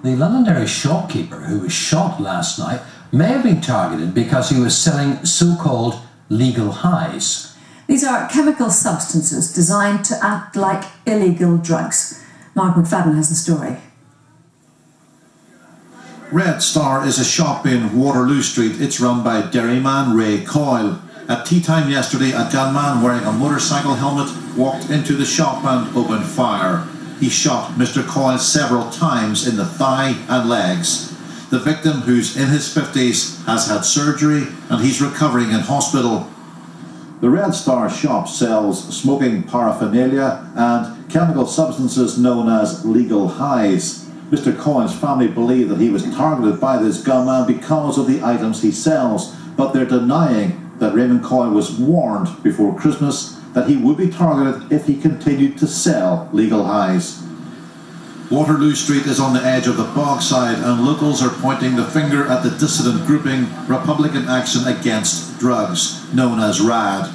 The Londonderry shopkeeper who was shot last night may have been targeted because he was selling so-called legal highs. These are chemical substances designed to act like illegal drugs. Mark McFadden has the story. Red Star is a shop in Waterloo Street. It's run by dairyman Ray Coyle. At tea time yesterday, a gunman wearing a motorcycle helmet walked into the shop and opened fire. He shot Mr. Coyle several times in the thigh and legs. The victim, who's in his 50s, has had surgery and he's recovering in hospital. The Red Star shop sells smoking paraphernalia and chemical substances known as legal highs. Mr. Coyle's family believe that he was targeted by this gunman because of the items he sells, but they're denying that Raymond Coyle was warned before Christmas that he would be targeted if he continued to sell legal highs. Waterloo Street is on the edge of the Bogside, and locals are pointing the finger at the dissident grouping Republican Action Against Drugs, known as RAD.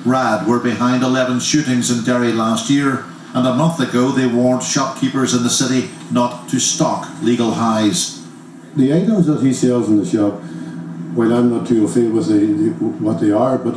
RAD were behind 11 shootings in Derry last year, and a month ago they warned shopkeepers in the city not to stock legal highs. The items that he sells in the shop, well, I'm not too afraid with what they are, but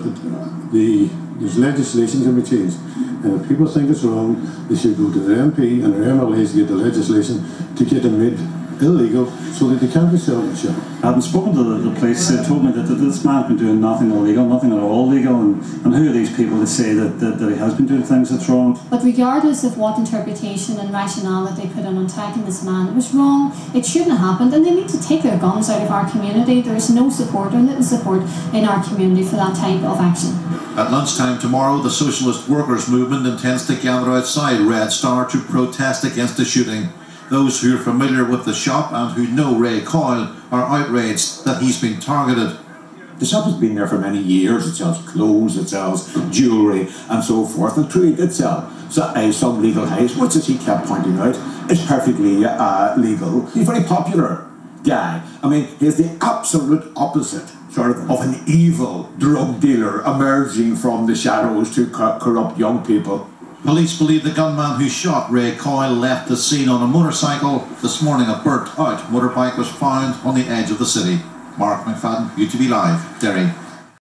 there's legislation can be changed. And if people think it's wrong, they should go to their MP and their MLAs to get the legislation to get them made illegal so that they can't be selling the shop. I haven't spoken to the police. They told me that this man's been doing nothing illegal, nothing at all legal, and who are these people to say that he has been doing things that's wrong? But regardless of what interpretation and rationale that they put on attacking this man, it was wrong, it shouldn't have happened, and they need to take their guns out of our community. There is no support or little support in our community for that type of action. At lunchtime tomorrow, the Socialist Workers Movement intends to gather outside Red Star to protest against the shooting. Those who are familiar with the shop and who know Ray Coyle are outraged that he's been targeted. The shop has been there for many years. It sells clothes, it sells jewellery and so forth, and true, it did sell some legal highs, which, as he kept pointing out, is perfectly legal. He's a very popular guy. I mean, he's the absolute opposite of an evil drug dealer emerging from the shadows to corrupt young people. Police believe the gunman who shot Ray Coyle left the scene on a motorcycle. This morning a burnt out motorbike was found on the edge of the city. Mark McFadden, UTV Live, Derry.